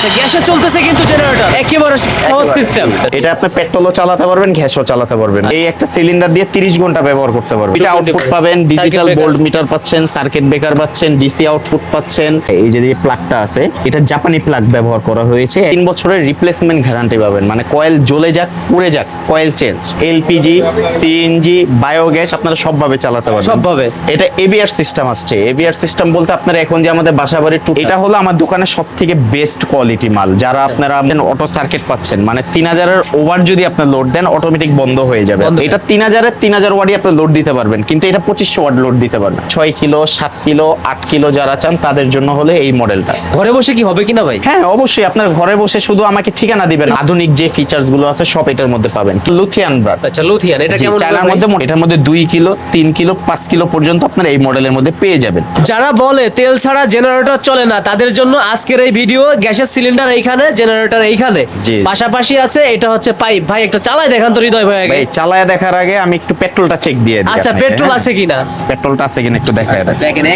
আচ্ছা গ্যাসে চলতেছে কিন্তু জেনারেটর একেবারে সহজ সিস্টেম। এটা আপনি পেট্রোলও চালাতে পারবেন, গ্যাসও চালাতে পারবেন। এই একটা সিলিন্ডার দিয়ে 30 ঘন্টা ব্যবহার করতে পারবেন। এটা আউটপুট পাবেন, ডিজিটাল ভোল্ট মিটার পাচ্ছেন, সার্কিট ব্রেকার পাচ্ছেন, ডিসি আউটপুট পাচ্ছেন। এই যে প্লাগটা আছে এটা জাপানি প্লাগ ব্যবহার করা হয়েছে। 3 বছরের রিপ্লেসমেন্ট গ্যারান্টি পাবেন, মানে কয়েল জ্বলে যাক পুড়ে যাক coil change. LPG, CNG, biogas আপনারা সবভাবে চালাতে পারবেন সবভাবে। এটা এবিআর সিস্টেম আসছে। এবিআর সিস্টেম বলতে আপনারা এখন যে আমাদের বাসাবাড়ির এটা হলো আমার দোকানে সবথেকে বেস্ট কোয়ালিটি মাল। যারা আপনারা অটো সার্কিট পাচ্ছেন, মানে 3000 এর ওভার যদি আপনি লোড দেন অটোমেটিক বন্ধ হয়ে যাবে। এটা 3000 এর 3000 ওয়াটই আপনি লোড দিতে পারবেন, কিন্তু এটা 2500 ওয়াট লোড দিতে পারবেন। 6 কিলো, 7 কিলো, 8 কিলো যারা চান তাদের জন্য হলে এই মডেলটা। ঘরে বসে কি হবে কিনা ভাই? হ্যাঁ অবশ্যই, আপনার ঘরে বসে শুধু আমাকে ঠিকানা দিবেন, আধুনিক যে ফিচারস গুলো আছে সব এটার মধ্যে পাবেন। লুথিয়ান ব্র্যান্ড। আচ্ছা লুথিয়ান, এটা কেমন? চায়নার মধ্যে এটার মধ্যে 2 কিলো, 3 কিলো, 5 কিলো পর্যন্ত আপনারা এই মডেলের মধ্যে পেয়ে যাবেন। যারা বলে তেল ছাড়া জেনারেটর চলে না তাদের জন্য আজকের এই ভিডিও। গ্যাসের সিলিন্ডার এইখানে, জেনারেটর এইখানে, পাশাপাশি আছে। এটা হচ্ছে পাইপ। ভাই একটু চালায় দেখান তো হৃদয় ভাই। ভাই চালায় দেখার আগে আমি একটু পেট্রোলটা চেক দিয়ে দিই। আচ্ছা পেট্রোল আছে কিনা, পেট্রোলটা আছে কিনা একটু দেখায় দেন। দেখেন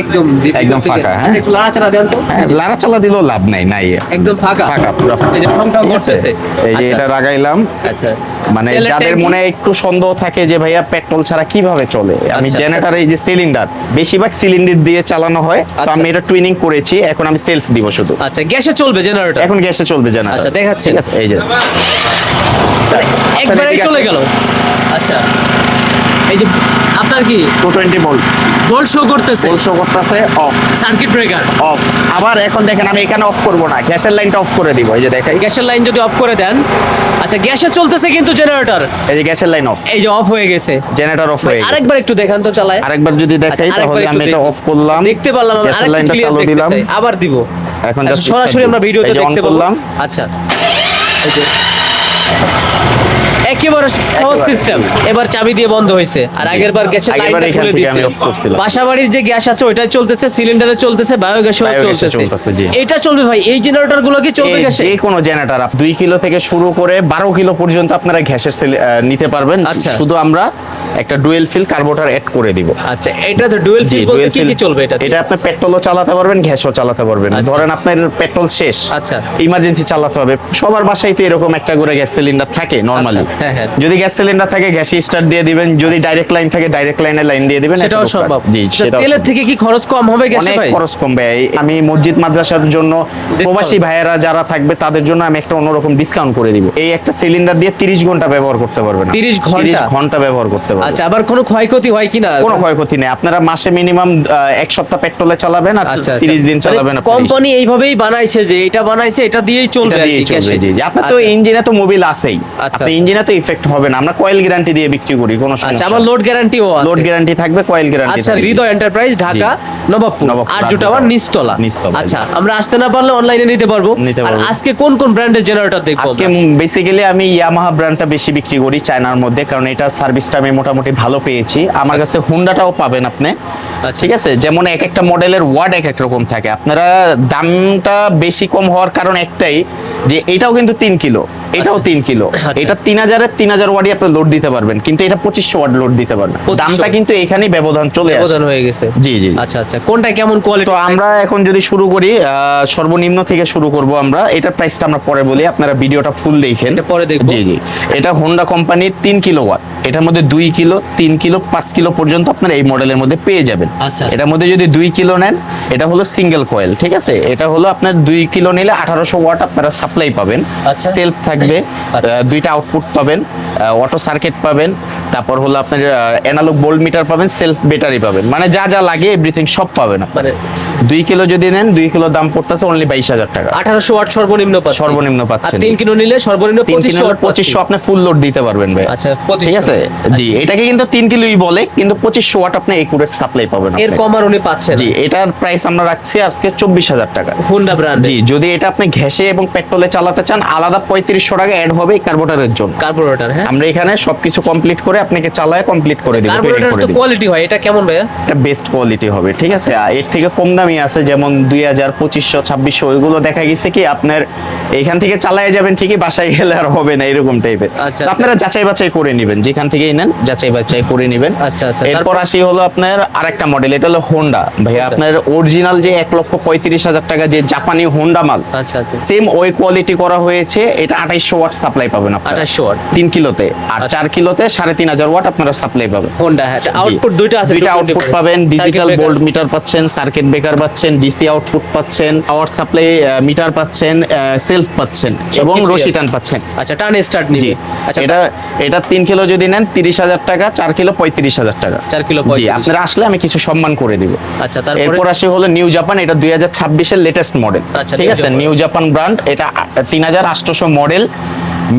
একদম ফাঁকা। আচ্ছা একটু লাড়াচাড়া দেন তো। লাড়াচাড়া দিলেও লাভ নাই, একদম ফাঁকা পুরো ফাঁকা। এই যে ঠংঠং করতেছে। এই যে এটা লাগাইলাম। আচ্ছা মানে যাদের মনে একটু সন্দেহ থাকে যে ভাইয়া পেট্রোল ছাড়া কিভাবে চলে, আমি জেনারেটর এই যে সিলিন্ডার বেশিরভাগ সিলিন্ডার দিয়ে চালানো হয়, তো আমি এটা টুইনিং করেছি। এখন আমি সেলফ দিব শুধু। আচ্ছা গ্যাসে চলবে জেনারেটর? এখন গ্যাসে চলবে জেনারেটর। আচ্ছা দেখাচ্ছেন। এই যে একবারেই চলে গেল। আচ্ছা এই যে আপনার কি 220 ভোল্ট ভোল্ট শো করতেছে? ভোল্ট শো করতেছে অফ। Circuit breaker of. আবার এখন দেখেন আমি এখানে অফ করব না, গ্যাসের লাইনটা অফ করে দিব। এই যে দেখাই, গ্যাসের লাইন যদি অফ করে দেন। আচ্ছা গ্যাসে চলতেছে কিন্তু জেনারেটর। এই যে গ্যাসের লাইন অফ, এই যে অফ হয়ে গেছে, জেনারেটর অফ হয়ে গেছে। আরেকবার একটু দেখান তো চালায়। আরেকবার যদি দেখাই তাহলে আমি এটা অফ করলাম, দেখতে পারলাম, গ্যাসের লাইনটা চালু দিলাম, আবার দিব। এখন জাস্ট সরাসরি আমরা ভিডিওতে দেখতে পেলাম। আচ্ছা এই যে একেবারে সহজ সিস্টেম। এবার চাবি দিয়ে বন্ধ হয়েছে, আর আগের বার গ্যাসের লাইনটা খুলে দিয়েছে। বাসাবাড়ির যে গ্যাস আছে ওইটাই চলতেছে, সিলিন্ডারে চলতেছে, বায়োগ্যাসও চলতেছে। এটা চলবে ভাই? এই জেনারেটর গুলো কি চলবে গ্যাসে? যে কোনো জেনারেটর 2 কিলো থেকে শুরু করে 12 কিলো পর্যন্ত আপনারা গ্যাসের নিতে পারবেন। শুধু আমরা একটা ডুয়েল ফিল কার্বোরেটর এড করে দিব। আচ্ছা এটা তো ডুয়েল ফিল বলতে কি কি চলবে এটা? এটা আপনি পেট্রোলও চালাতে পারবেন, গ্যাসও চালাতে পারবেন। ধরেন আপনার পেট্রোল শেষ, আচ্ছা ইমার্জেন্সি চালাতে হবে। সবার বাসায় তো এরকম একটা করে গ্যাস সিলিন্ডার থাকে নরমালি। যদি গ্যাস সিলিন্ডার থাকে গ্যাসে স্টার্ট দিয়ে দিবেন, যদি ডাইরেক্ট লাইন থাকে ডাইরেক্ট লাইনে লাইন দিয়ে দিবেন, সেটাও সম্ভব। জি সেটাও। তেলের থেকে কি খরচ কম হবে গ্যাসে? অনেক খরচ কমবে। আমি মসজিদ মাদ্রাসার জন্য প্রবাসী ভাইয়েরা যারা থাকবে তাদের জন্য আমি একটা অন্যরকম ডিসকাউন্ট করে দিব। এই একটা সিলিন্ডার দিয়ে 30 ঘন্টা ব্যবহার করতে পারবেন। 30 ঘন্টা ব্যবহার করতে পারবেন। আচ্ছা আবার কোনো ক্ষয়ক্ষতি হয় কিনা? কোনো ক্ষয়ক্ষতি নেই। আপনারা মাসে মিনিমাম 1 সপ্তাহ পেট্রোলে চালাবেন আর 30 দিন চালাবেন। কোম্পানি এইভাবেই বানাইছে যে এটা বানাইছে এটা দিয়েই চলবে আর কি গ্যাসে। জি আপনার তো ইঞ্জিনে তো মোবিল আছেই, আপনি ইঞ্জিনে তো ইফেক্ট হবে না। আমরা কয়েল গ্যারান্টি দিয়ে বিক্রি করি, কোনো সমস্যা। আচ্ছা আবার লোড গ্যারান্টিও আছে? লোড গ্যারান্টি থাকবে, কয়েল গ্যারান্টি। আচ্ছা হৃদয় এন্টারপ্রাইজ, ঢাকা নবাবপুর আরজু টাওয়ার নিচতলা। আচ্ছা আমরা আসতে না পারলে অনলাইনে নিতে পারবো। আর আজকে কোন কোন ব্র্যান্ডের জেনারেটর দেখবো? আজকে বেসিক্যালি আমি ইয়ামাহা ব্র্যান্ডটা বেশি বিক্রি করি চায়নার মধ্যে, কারণ এটা সার্ভিসটা আমি মোটামুটি ভালো পেয়েছি। আমার কাছে হুন্ডাটাও পাবেন আপনি, ঠিক আছে? যেমন এক একটা মডেলের ওয়াট এক এক রকম থাকে। আপনারা দামটা বেশি কম হওয়ার কারণ একটাই যে এটাও কিন্তু 3 কিলো, এটাও 3 কিলো। এটা 3000 এর 3000 ওয়াটই আপনি লোড দিতে পারবেন, কিন্তু এটা 2500 ওয়াট লোড দিতে পারবেন। দামটা কিন্তু এখানেই ব্যবধান চলে আসে, ব্যবধান হয়ে গেছে। জি আচ্ছা আচ্ছা কোনটা কেমন কোয়ালিটি? তো আমরা এখন যদি শুরু করি সর্বনিম্ন থেকে শুরু করব আমরা। এটার প্রাইসটা আমরা পরে বলি, আপনারা ভিডিওটা ফুল দেখেন, পরে দেখব। জি এটা হোন্ডা কোম্পানির 3 কিলো ওয়াট। এটার মধ্যে 2 কিলো, 3 কিলো, 5 কিলো পর্যন্ত আপনারা এই মডেলের মধ্যে পেয়ে যাবেন। এটার মধ্যে যদি 2 কিলো নেন এটা হলো সিঙ্গেল কয়েল, ঠিক আছে? এটা হলো আপনার 2 কিলো নিলে 1800 ওয়াট আপনারা সাপ্লাই পাবেন। সেলফ থাকবে, দুইটা আউটপুট পাবেন, অটো সার্কিট পাবেন, তারপর হলো আপনার অ্যানালগ ভোল্ট মিটার পাবেন, সেলফ ব্যাটারি পাবেন, মানে যা যা লাগে এভরিথিং সব পাবেন। মানে 2 কিলো যদি নেন 2 কিলো দাম পড়তেছে অনলি 22000 টাকা। 1800 ওয়াট সর্বনিম্ন পাচ্ছেন। আর 3 কিলো নিলে সর্বনিম্ন 2500 ওয়াট। 2500 আপনি ফুল লোড দিতে পারবেন ভাই। আচ্ছা ঠিক আছে জি, এটাকে কিন্তু 3 কিলোই বলে, কিন্তু 2500 ওয়াট আপনি একুরেট সাপ্লাই পাবেন। এর কম আর উনি পাচ্ছেন। জি এটার প্রাইস আমরা রাখছি আজকে 24000 টাকা হোন্ডা ব্র্যান্ড। জি যদি এটা আপনি গ্যাসে এবং পেট্রোলে চালাতে চান আলাদা 3500 টাকা অ্যাড হবে এই কার্বোরেটরের জন্য। কার্বোরেটর, হ্যাঁ আমরা এখানে সবকিছু কমপ্লিট করে আপনাকে চালায় কমপ্লিট করে দিব। কার্বোরেটর তো কোয়ালিটি হয়, এটা কেমন ভাই? এটা বেস্ট কোয়ালিটি হবে, ঠিক আছে? এর থেকে কম দামে দামি আছে, যেমন 2000, 2500, 2600, ওইগুলো দেখা গেছে কি আপনার এখান থেকে চালায় যাবেন ঠিকই, বাসায় গেলে আর হবে না এরকম টাইপের। আচ্ছা, আপনারা যাচাই বাছাই করে নেবেন, যেখান থেকেই নেন যাচাই বাছাই করে নেবেন। আচ্ছা আচ্ছা। এরপর আসি হলো আপনার আরেকটা মডেল, এটা হলো হোন্ডা ভাইয়া। আপনার অরিজিনাল যে 1,35,000 টাকা যে জাপানি হোন্ডা মাল, আচ্ছা আচ্ছা। সেম ওই কোয়ালিটি করা হয়েছে। এটা 2800 ওয়াট সাপ্লাই পাবেন আপনারা, 2800 ওয়াট 3 কিলোতে, আর 4 কিলোতে 3500 ওয়াট আপনারা সাপ্লাই পাবেন। হোন্ডা, হ্যাঁ আউটপুট দুইটা আছে, দুইটা আউটপুট পাবেন, ডিজিটাল breaker। ভোল্ট মিটার পাচ্ছেন, সার্কিট ব্রেকার পাচ্ছেন, ডিসি আউটপুট পাচ্ছেন, পাওয়ার সাপ্লাই মিটার পাচ্ছেন, সেলফ পাচ্ছেন এবং কিছুই রশি আছে। টান পাচ্ছেন। আচ্ছা, টান স্টার্ট নিবে। আচ্ছা, এটা 3 কিলো যদি নেন 30,000 টাকা, 4 কিলো 35,000 টাকা। 4 কিলো জি, 35। আপনারা আসলে আমি কিছু সম্মান করে দিব। আচ্ছা, তারপরে এরপর আসে হলো নিউ জাপান, এটা 2026 এর লেটেস্ট মডেল। আচ্ছা, ঠিক নিউ আছে, জাপান। নিউ জাপান ব্র্যান্ড, এটা 3800 model,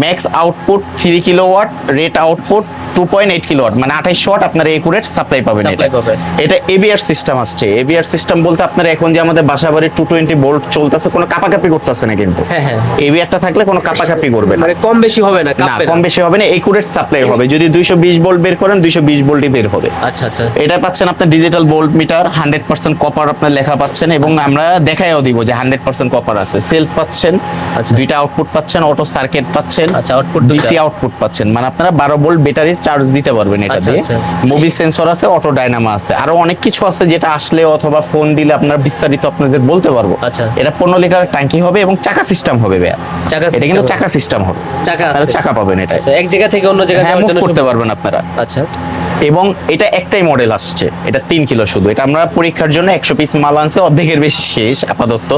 max output 3 kilowatt, rate output 2.8 kilowatt, মানে 2800 ওয়াট আপনারা একুরেট সাপ্লাই পাবেন। Supply পাবেন। এটা এবিআর সিস্টেম আসছে। এবিআর সিস্টেম বলতে আপনারা এখন যে আমাদের বাসাবাড়ি 220 ভোল্ট চলতেছে, কোনো কাপাকাপি করতেছে না কিন্তু। হ্যাঁ হ্যাঁ, এবিআরটা থাকলে কোনো কাপাকাপি করবে না, মানে কম বেশি হবে না, না কাঁপবে কম না। বেশি হবে না, একুরেট সাপ্লাই হবে। যদি 220 ভোল্ট বের করেন 220 ভোল্টই বের হবে। আচ্ছা আচ্ছা। এটা পাচ্ছেন আপনার ডিজিটাল ভোল্ট মিটার, 100% কপার আপনার লেখা পাচ্ছেন, এবং আমরা দেখাইও দিব যে 100% কপার আছে। সেলফ পাচ্ছেন, আচ্ছা। দুইটা আউটপুট পাচ্ছেন, অটো সার্কিট পাচ্ছেন, আচ্ছা, আউটপুট ডিসি আউটপুট পাচ্ছেন, মানে আপনারা 12 ভোল্ট ব্যাটারি চার্জ দিতে পারবেন এটা আচ্ছা, দিয়ে। আচ্ছা। মোবিল সেন্সর আছে, অটো ডায়নামো আছে, আরো অনেক কিছু আছে যেটা আসলে অথবা ফোন দিলে আপনারা বিস্তারিত আপনাদের বলতে পারবো। আচ্ছা। এটা 15 লিটার ট্যাঙ্কি হবে এবং চাকা সিস্টেম হবে ভাইয়া। চাকা এটা কিন্তু system চাকা সিস্টেম হবে, চাকা আর আছে। চাকা পাবেন এটা। আচ্ছা, এক জায়গা থেকে অন্য জায়গায় হ্যাঁ, যাওয়ার মুভ জন্য করতে পারবেন আপনারা। আচ্ছা এবং এটা একটাই মডেল আসছে, এটা 3 কিলো শুধু। এটা আমরা পরীক্ষার জন্য 100 পিস মাল আনছে, অর্ধেকের বেশি শেষ আপাতত।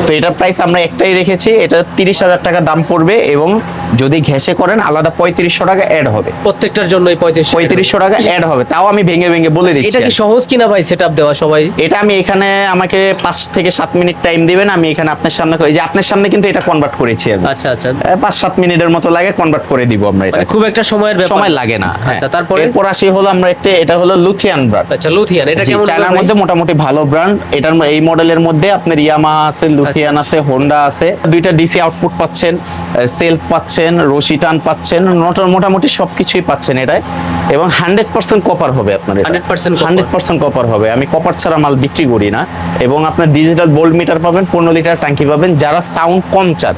তো এটার প্রাইস আমরা একটাই রেখেছি, এটা 30,000 টাকা দাম পড়বে, এবং যদি ঘেসে করেন আলাদা 3500 টাকা অ্যাড হবে। প্রত্যেকটার জন্য 3500 টাকা অ্যাড হবে, তাও আমি ভেঙে ভেঙে বলে দিচ্ছি। এটা কি সহজ কিনা ভাই সেটআপ দেওয়া সবাই? এটা আমি এখানে আমাকে 5 থেকে 7 মিনিট টাইম দিবেন, আমি এখানে আপনার সামনে, এই যে আপনার সামনে কিন্তু এটা কনভার্ট করেছি আমি। আচ্ছা আচ্ছা, 5-7 মিনিটের মতো লাগে, কনভার্ট করে দিব আমরা এটা, মানে খুব একটা সময়ের ব্যাপার সময় লাগে না। আচ্ছা, তারপরে এরপর আসি হলো আমরা এটা হলো লুথিয়ান ব্র্যান্ড। আচ্ছা, লুথিয়ান, এটা কেমন? চায়নার মধ্যে মোটামুটি ভালো ব্র্যান্ড। এটার এই মডেলের মধ্যে আপনার ইয়ামাহা আছে, লুথিয়ান আছে, হোন্ডা আছে। দুইটা ডিসি আউটপুট পাচ্ছেন, সেলফ পাচ্ছেন, রশি টান পাচ্ছেন, মোটামুটি সবকিছুই পাচ্ছেন এটায়, এবং 100% কপার হবে আপনার। 100% কপার হবে। আমি কপার ছাড়া মাল বিক্রি করি না। এবং আপনার ডিজিটাল ভোল্ট মিটার পাবেন, 15 লিটার ট্যাঙ্কি পাবেন। যারা সাউন্ড কম চান,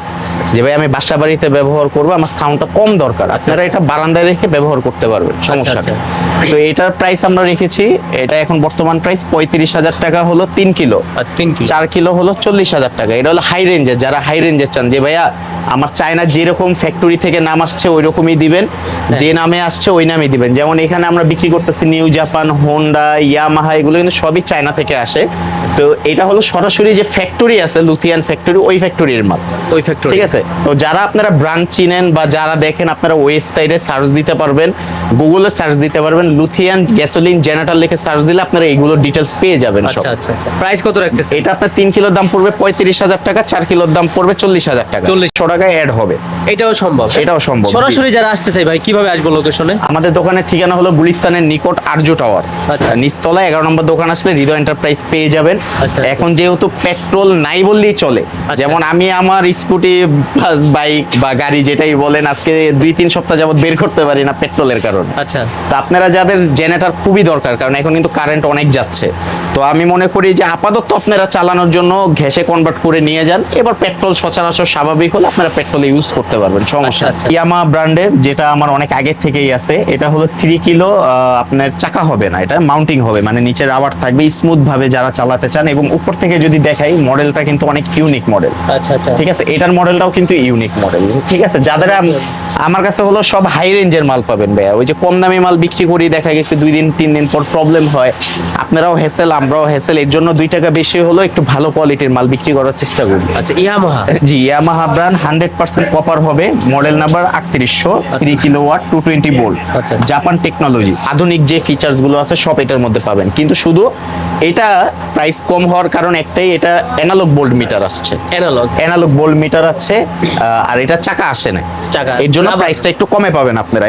যে ভাই আমি বাসা বাড়িতে ব্যবহার করবো, আমার সাউন্ডটা কম দরকার, আপনারা এটা বারান্দায় রেখে ব্যবহার করতে পারবেন, সমস্যা নেই। তো এটার প্রাইস আমরা রেখেছি, এটা এখন বর্তমান প্রাইস 35,000 টাকা হলো 3 কিলো, 4 কিলো হলো 40,000 টাকা। এটা হলো হাই রেঞ্জের, যারা হাই রেঞ্জের চান, যে ভাইয়া আমার চায়না যেরকম ফ্যাক্টরি থেকে নাম আসছে ওই রকমই দিবেন, যে নামে আসছে ওই নামই দিবেন। যেমন এখানে আমরা বিক্রি করতেছি নিউ জাপান, হোন্ডা, ইয়ামাহা, এগুলো কিন্তু সবই চায়না থেকে আসে। তো এটা হলো সরাসরি যে ফ্যাক্টরি আছে, লুথিয়ান ফ্যাক্টরি, ওই ফ্যাক্টরির মাল, ওই ফ্যাক্টরি। ঠিক আছে। তো যারা আপনারা ব্র্যান্ড চিনেন বা যারা দেখেন, আপনারা ওয়েবসাইটে সার্চ দিতে পারবেন, গুগলে সার্চ দিতে পারবেন, লুথিয়ান গ্যাসোলিন জেনারেটর লিখে সার্চ দিলে আপনারা এইগুলো ডিটেলস পেয়ে যাবেন সব। আচ্ছা আচ্ছা আচ্ছা। প্রাইস কত রাখতেছে? এটা আপনার 3 কিলোর দাম পড়বে 35,000 টাকা, 4 কিলোর দাম পড়বে 40,000 টাকা। 40 টাকা অ্যাড হবে। এটাও সম্ভব? এটাও সম্ভব। সরাসরি যারা আসতে চাই ভাই কিভাবে আসবো লোকেশনে? আমাদের দোকানের ঠিকানা হলো গুলিস্তানের নিকট আরজু টাওয়ার, আচ্ছা। নিচতলা 11 নম্বর দোকান আসলে হৃদয় এন্টারপ্রাইজ পেয়ে যাবেন। আচ্ছা। এখন যেহেতু পেট্রোল নাই বললেই চলে, যেমন আমি আমার স্কুটি, বাইক বা গাড়ি যেটাই বলেন, আজকে 2-3 সপ্তাহ যাবত বের করতে পারি না পেট্রোলের কারণে। আচ্ছা। তো আপনারা যাদের জেনারেটর খুবই দরকার, কারণ এখন কিন্তু কারেন্ট অনেক যাচ্ছে, তো আমি মনে করি যে আপাতত আপনারা চালানোর জন্য ঘ্যাসে কনভার্ট করে নিয়ে যান। এবার পেট্রোল সচরাচর স্বাভাবিক হলে আপনারা পেট্রোল ইউজ করতে পারবেন, সমস্যা। আচ্ছা। ইয়ামাহা ব্র্যান্ডের, যেটা আমার অনেক আগে থেকেই আছে, এটা হলো 3 কিলো। আপনার চাকা হবে না, এটা মাউন্টিং হবে, মানে নিচে রাবার থাকবে, স্মুথ ভাবে যারা চালাতে চান। এবং উপর থেকে যদি দেখাই, মডেলটা কিন্তু অনেক ইউনিক মডেল। আচ্ছা আচ্ছা, ঠিক আছে, এটার মডেলটাও কিন্তু ইউনিক মডেল। ঠিক আছে, যাদের আমার কাছে হলো সব হাই রেঞ্জের মাল পাবেন ভাইয়া। ওই যে কম দামি মাল বিক্রি করি, দেখা গেছে 2 দিন 3 দিন পর প্রবলেম হয়, আপনারাও হেসেল আমরাও হেসেল, এর জন্য 2 টাকা বেশি হলো একটু ভালো কোয়ালিটির মাল বিক্রি করার চেষ্টা করি। আচ্ছা। ইয়ামাহা? জি, ইয়ামাহা ব্র্যান্ড, 100% কপার হবে, মডেল নাম্বার 3800, 3 কিলোওয়াট, 220 ভোল্ট, আচ্ছা। Japan technology. আধুনিক যে ফিচার্স গুলো আছে সব এটার মধ্যে পাবেন, কিন্তু শুধু এটা প্রাইস কম হওয়ার কারণ একটাই, এটা অ্যানালগ ভোল্ট মিটার আসছে, অ্যানালগ ভোল্ট মিটার আছে, আর এটা চাকা আসে না, চাকা, এর জন্য প্রাইসটা একটু কমে পাবেন আপনারা।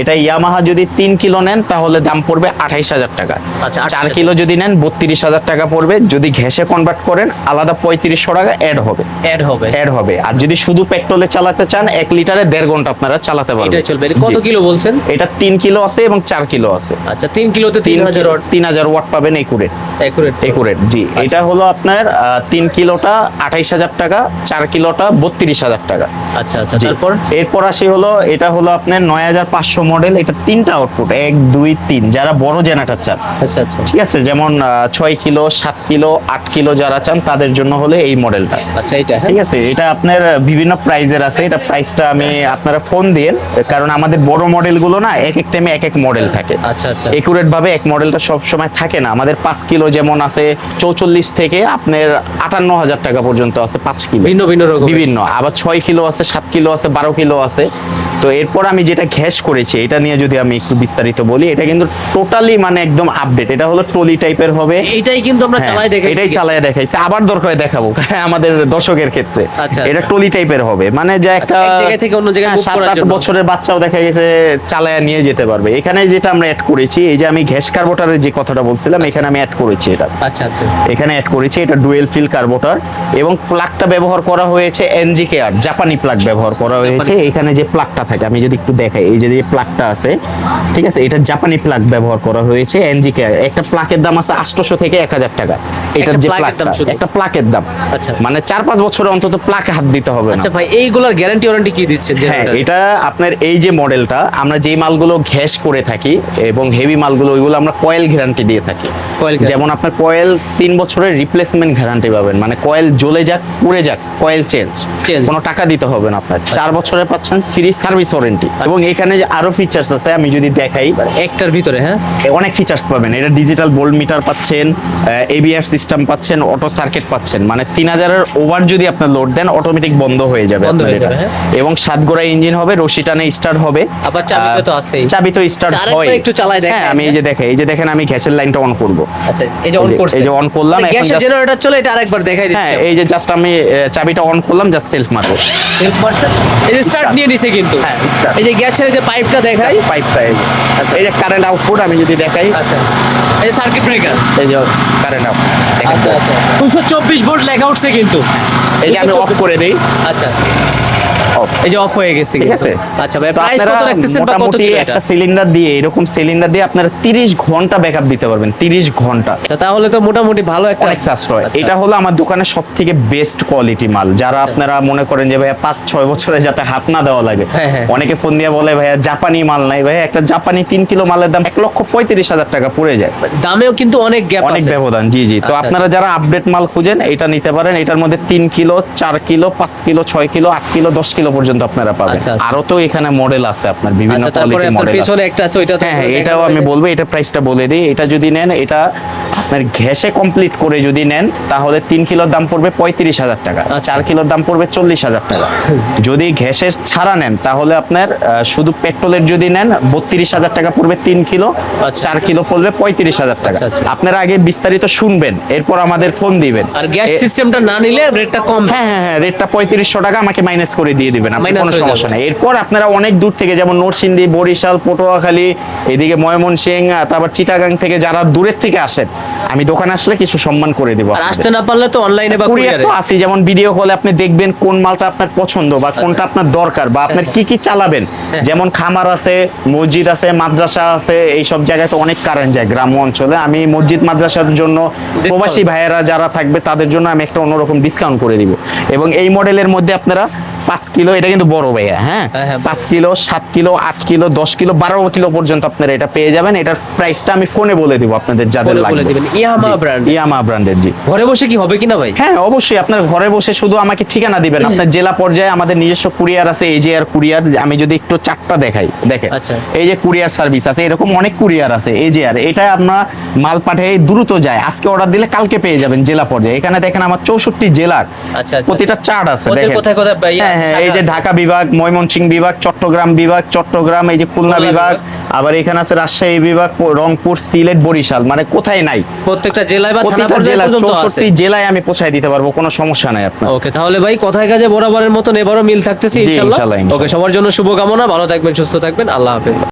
এটা ইয়ামাহা যদি 3 কিলো নেন তাহলে দাম পড়বে 28,000 টাকা। আচ্ছা। 4 কিলো যদি নেন 32,000 টাকা পড়বে। যদি গ্যাসে কনভার্ট করেন আলাদা 3500 টাকা অ্যাড হবে। আর যদি শুধু পেট্রোলে চালাতে চান 1 লিটারে 1.5 ঘন্টা আপনারা চালাতে পারবেন। এটা চলবে। কত জি। কিলো বলছেন? এটা 3 কিলো আছে এবং 4 কিলো আছে। আচ্ছা 3 কিলোতে 3000 ওয়াট। 3000 ওয়াট পাবেন একুরেট জি। এটা হলো আপনার 3 কিলোটা 28000 টাকা, 4 কিলোটা 32000 টাকা। আচ্ছা জি। এরপর আসি হলো এটা হলো আপনার 9500 মডেল। এটা 3টা আউটপুট 1 2 3 যারা বড় জেনারেটর চান। আচ্ছা ঠিক আছে, যেমন 6 কিলো 7 কিলো 8 কিলো যারা চান তাদের জন্য হলে এই মডেলটা। আচ্ছা এটা ঠিক আছে, এটা আপনার বিভিন্ন প্রাইজের আছে। এটা প্রাইসটা আমি আপনারা ফোন দিন, কারণ আমাদের বড় মডেলগুলো না এক এক টাইমে এক এক মডেল থাকে। আচ্ছা একুরেট ভাবে এক মডেলটা সব সময় থাকে না। আমাদের 5 কিলো যেমন আছে 44 থেকে আপনার 58000 টাকা পর্যন্ত আছে 5 কিলো, ভিন্ন রকম বিভিন্ন। আবার 6 কিলো আছে, 7 কিলো আছে, 12 কিলো আছে। তো এরপর আমি যেটা ঘ্যাস করেছি এটা নিয়ে যদি আমি একটু বিস্তারিত বলি, এটা কিন্তু টোটালি মানে একদম আপডেট। এটা হলো ট্রলি টাইপের হবে। এটাই কিন্তু আমরা চালাই দেখাইছি। এটাই চালায় দেখাইছি, আবার দরকার হয় দেখাবো আমাদের দর্শকের ক্ষেত্রে। আচ্ছা, এটা ট্রলি টাইপের হবে, মানে যে একটা এক জায়গা থেকে অন্য জায়গায় মুভ করার 7-8 জন্য। বছরের বাচ্চাও দেখা গেছে চালায় নিয়ে যেতে পারবে। এখানে যেটা আমরা অ্যাড করেছি, এই যে আমি গ্যাস কার্বোটারের যে কথাটা বলছিলাম, এখানে আমি অ্যাড করেছি এটা। আচ্ছা এখানে অ্যাড করেছি এটা ডুয়েল ফিল কার্বোটার, এবং প্লাগটা ব্যবহার করা হয়েছে এনজিকেআর জাপানি প্লাগ ব্যবহার করা হয়েছে। এখানে যে প্লাগটা থাকে আমি যদি একটু দেখাই, এই যে প্লাগটা আছে, ঠিক আছে, এটা জাপানি প্লাগ ব্যবহার করা হয়েছে এনজিকেআর। একটা প্লাগের দাম আছে 800 থেকে 1000 টাকা। এটার যে প্লাগটা, একটা প্লাগের দাম। আচ্ছা, মানে 4-5 বছরে অন্তত প্লাগে হাত দিতে হবে না। আচ্ছা ভাই, এইগুলোর গ্যারান্টি ওয়ারেন্টি কি দিচ্ছেন? হ্যাঁ, এটা আপনার এই যে মডেলটা আমরা যেই মালগুলো ঘ্যাস করে থাকি এবং হেভি মালগুলো ওইগুলো আমরা কয়েল গ্যারান্টি দিয়ে থাকি। যেমন আপনার কয়েল 3 বছরের রিপ্লেসমেন্ট গ্যারান্টি পাবেন, মানে কয়েল জ্বলে যাক পুড়ে যাক কয়েল চেঞ্জ কোনো টাকা দিতে হবে না আপনার। 4 বছরে পাচ্ছেন ফ্রি সার্ভিস ওয়ারেন্টি। এবং এখানে যে আরো ফিচার্স আছে আমি যদি দেখাই, একটার ভিতরে হ্যাঁ অনেক ফিচার্স পাবেন। এটা ডিজিটাল ভোল্ট মিটার পাচ্ছেন, এবিআর সিস্টেম পাচ্ছেন, অটো সার্কিট পাচ্ছেন। মানে 3000 এর ওভার যদি আপনি লোড দেন অটোমেটিক বন্ধ হয়ে যাবে আপনার এটা। এবং 7 গোড়া ইঞ্জিন হবে, রশি টানে স্টার্ট হবে। আবার চাবি তো আছেই, চাবি তো স্টার্ট হয়। একটু চালাই দেখেন। হ্যাঁ, আমি এই যে দেখেন আমি গ্যাসের লাইনটা অন করব। আচ্ছা, এই যে অন করছি, এই যে অন করলাম। এখন গ্যাসের জেনারেটর চলে, এটা আরেকবার দেখাই দিচ্ছি। হ্যাঁ, এই যে জাস্ট আমি চাবিটা অন করলাম, জাস্ট সেলফ মারবো। সেলফ মারছে, এই যে স্টার্ট নিয়ে নিছে কিন্তু। হ্যাঁ, এই যে গ্যাসের যে পাইপটা দেখাই, পাইপটা এই যে কারেন্ট আউটপুট আমি যদি দেখাই। আচ্ছা, এই সার্কিট ব্রেকার, এই যে কারেন্ট আউটপুট। আচ্ছা 224 ভোল্ট লেখা উঠছে কিন্তু। এই যে আমি অফ করে দেই। আচ্ছা, এই যে অফ হয়ে গেছে। ঠিক আছে। আচ্ছা ভাই, প্রাইস কত রাখতেছেন বা কত কিলো? একটা সিলিন্ডার দিয়ে, এরকম সিলিন্ডার দিয়ে আপনারা 30 ঘন্টা ব্যাকআপ দিতে পারবেন। 30 ঘন্টা। আচ্ছা, তাহলে তো মোটামুটি ভালো একটা অনেক সাশ্রয়। এটা হলো আমার দোকানের সবথেকে বেস্ট কোয়ালিটি মাল। যারা আপনারা মনে করেন যে ভাইয়া 5-6 বছরে যাতে হাত না দেওয়া লাগে, অনেকে ফোন দিয়ে বলে ভাইয়া জাপানি মাল নাই। ভাইয়া একটা জাপানি 3 কিলো মালের দাম 1,35,000 টাকা পড়ে যায়। দামেও কিন্তু অনেক গ্যাপ আছে, অনেক ব্যবধান। জি। তো আপনারা যারা আপডেট মাল খুঁজেন এটা নিতে পারেন। এটার মধ্যে 3 kilo 4 kilo 5 kilo 6 kilo 8 kilo 10 kilo পর্যন্ত আপনারা পাবেন। আরো তো এখানে মডেল আছে আপনার, বিভিন্ন কোয়ালিটির মডেল আছে। পিছনে একটা আছে, ওইটা তো হ্যাঁ, এটাও আমি বলবো। এটা প্রাইসটা বলে দিই। এটা যদি নেন, এটা আপনার ঘ্যাসে কমপ্লিট করে যদি নেন তাহলে 3 কিলোর দাম পড়বে 35,000 টাকা, 4 কিলোর দাম পড়বে 40,000 টাকা। যদি ঘ্যাসের ছাড়া নেন তাহলে আপনার শুধু পেট্রোলের যদি নেন 32,000 টাকা পড়বে 3 কিলো, 4 কিলো পড়বে 35,000 টাকা। আপনারা আগে বিস্তারিত শুনবেন, এরপর আমাদের ফোন দিবেন। আর গ্যাস সিস্টেমটা না নিলে রেটটা কম। হ্যাঁ, রেটটা 3500 টাকা আমাকে মাইনাস করে দিয়ে দিবেন, কোনো সমস্যা নেই। এরপর আপনারা অনেক দূর থেকে, যেমন নরসিংদী, বরিশাল, পটুয়াখালী, এদিকে ময়মনসিংহ, তারপর চিটাগাং থেকে যারা দূরের থেকে আসেন, আমি দোকানে আসলে কিছু সম্মান করে দিব। আর আসতে না পারলে তো অনলাইনে বা কুরিয়ারে তো আসি। যেমন ভিডিও কলে আপনি দেখবেন কোন মালটা আপনার পছন্দ বা কোনটা আপনার দরকার বা আপনার কি চালাবেন। যেমন খামার আছে, মসজিদ আছে, মাদ্রাসা আছে, এই সব জায়গায় তো অনেক কারেন্ট যায় গ্রাম্য অঞ্চলে। আমি মসজিদ মাদ্রাসার জন্য প্রবাসী ভাইয়েরা যারা থাকবে তাদের জন্য আমি একটা অন্যরকম ডিসকাউন্ট করে দিব। এবং এই মডেলের মধ্যে আপনারা 5 কিলো, এটা কিন্তু বড় ভাইয়া, হ্যাঁ 5 kilo 7 kilo 8 kilo 10 kilo 12 kilo পর্যন্ত আপনারা এটা পেয়ে যাবেন। এটার প্রাইসটা আমি ফোনে বলে দিব আপনাদের যাদের লাগবে। ইয়ামা ব্র্যান্ডের। জি, ঘরে বসে কি হবে কিনা ভাই? হ্যাঁ, অবশ্যই। আপনার ঘরে বসে শুধু আমাকে ঠিকানা দিবেন। আপনার জেলা পর্যায়ে আমাদের নিজস্ব কুরিয়ার আছে, এজিআর কুরিয়ার। আমি যদি একটু চারটা দেখাই, দেখেন এই যে কুরিয়ার সার্ভিস আছে, এরকম অনেক কুরিয়ার আছে। এজিআর, এটা আপনার মাল পাঠিয়ে দ্রুত যায়। আজকে অর্ডার দিলে কালকে পেয়ে যাবেন জেলা পর্যায়ে। এখানে দেখেন আমার 64 জেলার প্রতিটা চার্ট আছে। দেখেন হ্যাঁ, এই যে ঢাকা বিভাগ, ময়মনসিংহ বিভাগ, চট্টগ্রাম বিভাগ, চট্টগ্রাম, এই যে খুলনা বিভাগ, আবার এখানে আছে রাজশাহী বিভাগ, রংপুর, সিলেট, বরিশাল। মানে কোথায় নাই, প্রত্যেকটা জেলায় বা থানা পর্যায়ে 64 জেলায় আমি পৌঁছায় দিতে পারবো, কোনো সমস্যা নাই আপনার। ওকে, তাহলে ভাই কথায় কাজে বরাবরের মতন এবারও মিল থাকতেছে ইনশাআল্লাহ। ওকে, সবার জন্য শুভকামনা। ভালো থাকবেন, সুস্থ থাকবেন। আল্লাহ হাফেজ।